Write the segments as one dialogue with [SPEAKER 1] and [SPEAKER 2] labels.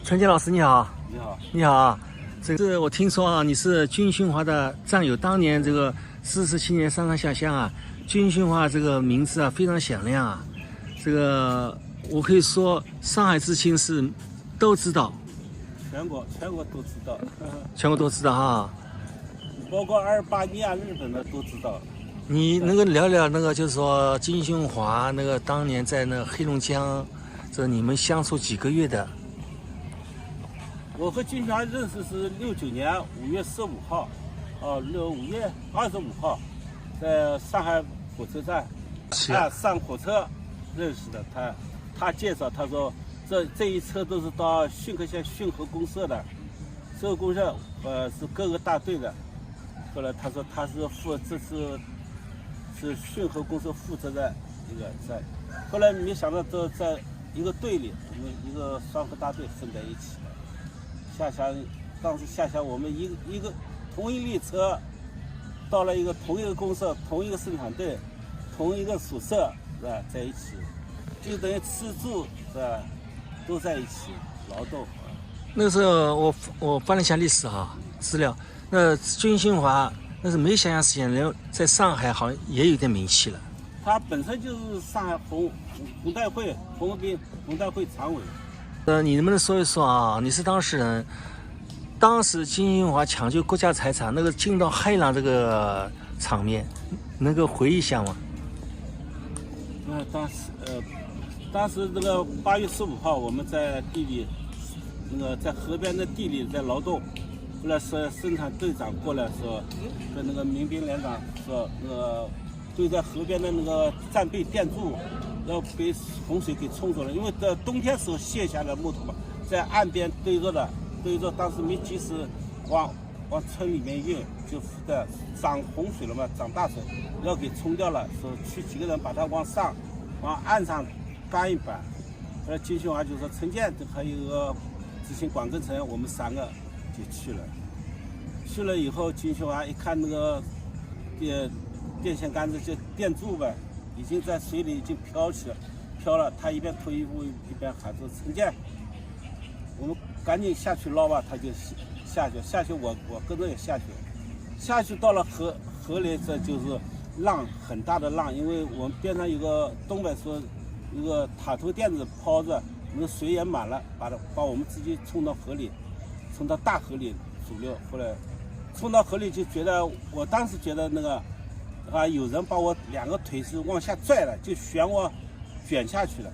[SPEAKER 1] 陈杰老师你好。
[SPEAKER 2] 你好，
[SPEAKER 1] 你好，这是我听说啊，你是军训华的战友，当年这个47年上山下乡啊，军训华这个名字啊非常响亮啊。这个我可以说，上海知青是都知道，
[SPEAKER 2] 全国都知道，
[SPEAKER 1] 全国都知道哈。
[SPEAKER 2] 包括阿尔巴尼亚、日本的都知道。
[SPEAKER 1] 你能够聊聊那个，就是说金训华那个当年在那黑龙江，这你们相处几个月的？
[SPEAKER 2] 我和金训华认识是69年5月15号，5月25号，在上海火车站，上火车认识的。他介绍，他说这一车都是到浚河县浚河公社的，这个公社是各个大队的。后来他说他是这次是浚河公社负责的一个在，后来没想到这在一个队里，我们一个双河大队分在一起了。下乡，当时下乡我们一个同一列车，到了同一个公社、同一个生产队、同一个宿舍，是吧？在一起，就等于吃住是吧？都在一起劳动。
[SPEAKER 1] 那个时候我翻了一下历史哈资料，那军训华那是没想象时间，在上海好像也有点名气了。
[SPEAKER 2] 他本身就是上海红代会红代会常委。
[SPEAKER 1] 你能不能说一说啊？你是当事人，当时金训华抢救国家财产那个惊到骇浪这个场面，能够回忆一下吗？
[SPEAKER 2] 当时这个8月15号，我们在地里，在河边的地里在劳动，后来是生产队长过来说，跟那个民兵连长说，就在河边的那个战备电柱要被洪水给冲走了，因为在冬天时候卸下的木头嘛，在岸边堆着，当时没及时往村里面运，就在涨洪水了嘛，涨大水要给冲掉了，说去几个人把它往岸上干一板。后来金训华就说陈建还有一个执行管根成，我们3个就去了。去了以后，金训华一看那个电线杆子就电柱呗，已经在水里已经飘了。他一边脱衣服一边喊说：“陈建，我们赶紧下去捞吧。”他就下去，我跟着也下去到了河里，这就是浪很大的浪，因为我们边上有个东北说一个塔头垫子抛着，那个水也满了，把我们直接冲到河里，冲到大河里主流。后来冲到河里就觉得，我当时觉得那个。有人把我2个腿是往下拽了，就我卷下去了，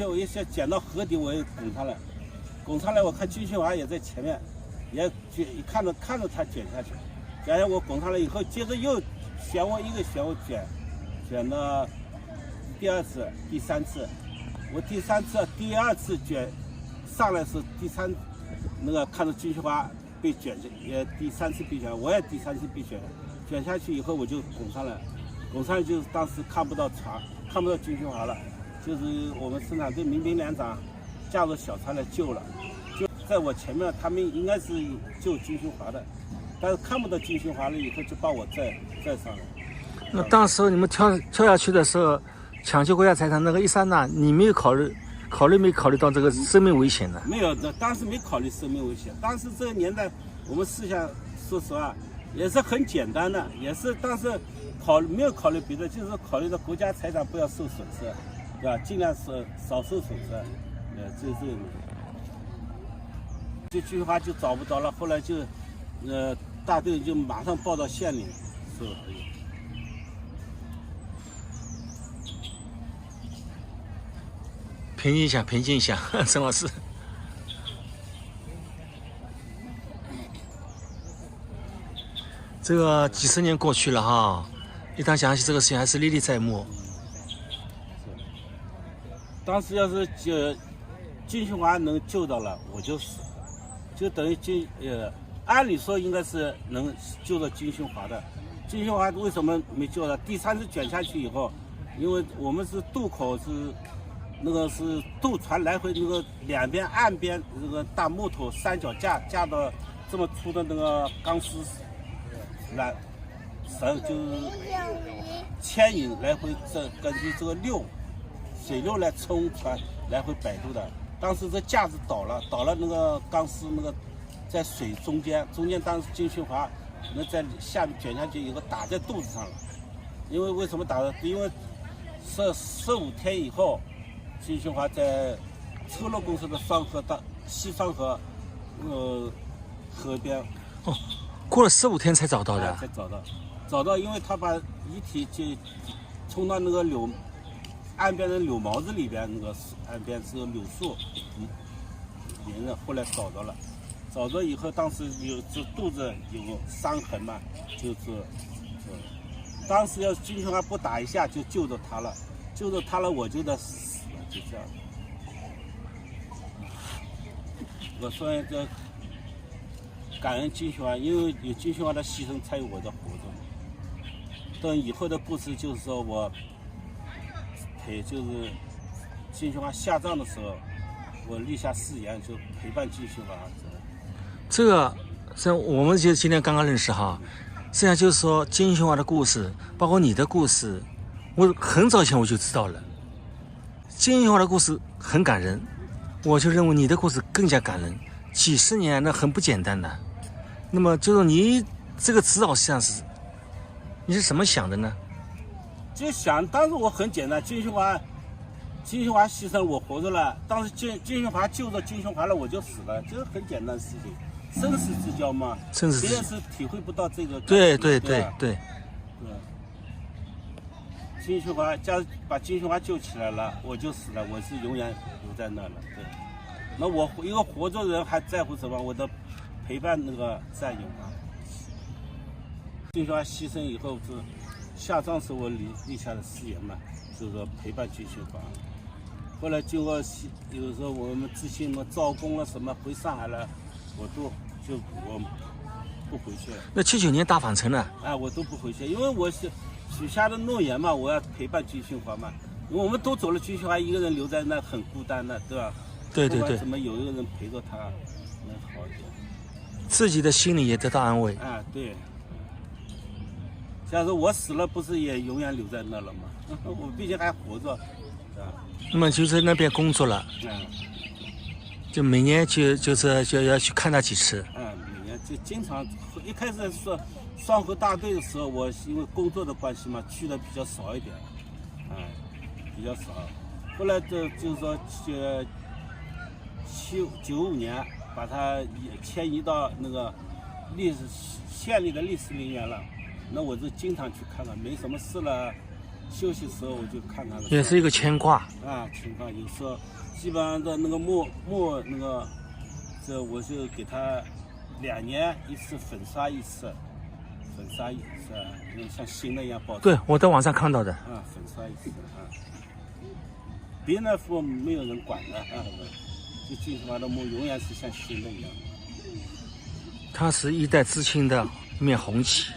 [SPEAKER 2] 我一下卷到河底，我也拱上来，我看金训华也在前面，也看着他卷下去，卷下我拱上来以后，接着又我卷到第2次、第3次，我第2次卷上来是第3，看着金训华被卷，也第3次被卷，我也第3次被卷。卷下去以后，我就拱上来就是当时看不到船，看不到军训华了，就是我们生产队民兵连长驾着小船来救了，就在我前面，他们应该是救军训华的，但是看不到军训华了以后，就把我载上来。
[SPEAKER 1] 那当时你们跳下去的时候，抢救国家财产那个一刹那，你没有考虑到这个生命危险的？
[SPEAKER 2] 没有，当时没考虑生命危险。当时这个年代，我们思想说实话。也是很简单的，也是当时没有考虑别的，就是考虑到国家财产不要受损失，对吧？尽量是少受损失，就是这个。这句话就找不着了，后来就，大队就马上报到县里，是。
[SPEAKER 1] 平静一下，陈老师。这个几十年过去了哈，一旦想起这个事情，还是历历在目。
[SPEAKER 2] 当时要是金训华能救到了，我就死了，就等于按理说应该是能救到金训华的。金训华为什么没救到？第3次卷下去以后，因为我们是渡口是渡船来回，两边岸边大木头3脚架到这么粗的钢丝。绳就是牵引来回，根据这个水流来冲船来回摆渡的，当时这架子倒了那个钢丝那个在水中间当时金训华那在下面卷下去以后打在肚子上了，因为什么打的？因为15天以后，金训华在车路公司的西双河河边。
[SPEAKER 1] 哦，过了15天才找到的。
[SPEAKER 2] 才找到，因为他把遗体就冲到那个岸边的柳毛子里边，那个岸边是柳树，连着，后来找到了。找到以后，当时这肚子有伤痕嘛，当时要金训华不打一下就救着他了，我就得死了，就这样。我说这感恩金训华，因为有金训华的牺牲才有我的活着。等以后的故事就是说我就是金训华下葬的时候，我立下誓言，就陪伴金训华。
[SPEAKER 1] 这个像我们就今天刚刚认识哈，实际上就是说金训华的故事，包括你的故事，我很早以前我就知道了。金训华的故事很感人，我就认为你的故事更加感人。几十年那很不简单的。那么就是你这个指导实际上是你是怎么想的呢？
[SPEAKER 2] 就想当时我很简单，金训华牺牲我活着了，当时金训华救着金训华了，我就死了，这是很简单的事情。生死之交嘛，别人是体会不到这个。
[SPEAKER 1] 对。
[SPEAKER 2] 金训华把金训华救起来了，我就死了，我是永远留在那了。对，那我一个活着人还在乎什么？我的陪伴那个战友嘛。金训华牺牲以后是下葬时我立下的誓言嘛，就是说陪伴金训华。后来经过有时候我们知青嘛招工了什么回上海了，我不回去了。
[SPEAKER 1] 那79年大返城了，
[SPEAKER 2] 我都不回去，因为我是许下的诺言嘛，我要陪伴金训华嘛。因为我们都走了，金训华一个人留在那很孤单的，对吧？
[SPEAKER 1] 对。
[SPEAKER 2] 怎么有一个人陪着他，能好一点？
[SPEAKER 1] 自己的心里也得到安慰。
[SPEAKER 2] 对。假如我死了，不是也永远留在那了吗？我毕竟还活着，是吧？
[SPEAKER 1] 那么就在那边工作了。就每年就要去看他几次。
[SPEAKER 2] 每年就经常，一开始说双河大队的时候，我因为工作的关系嘛，去的比较少一点，比较少。后来就是说95年把他迁移到那个县里的历史陵园了，那我就经常去看看，没什么事了，休息时候我就看看了。
[SPEAKER 1] 也是一个牵挂。
[SPEAKER 2] 牵挂，有时候基本上的那个墓那个，这我就给他2年一次粉刷一次，像新的一样包。
[SPEAKER 1] 对，我在网上看到的。
[SPEAKER 2] 粉刷一次别人的墓没有人管的就金训华的墓永远是像新的一样。
[SPEAKER 1] 它是一代知青的一面红旗。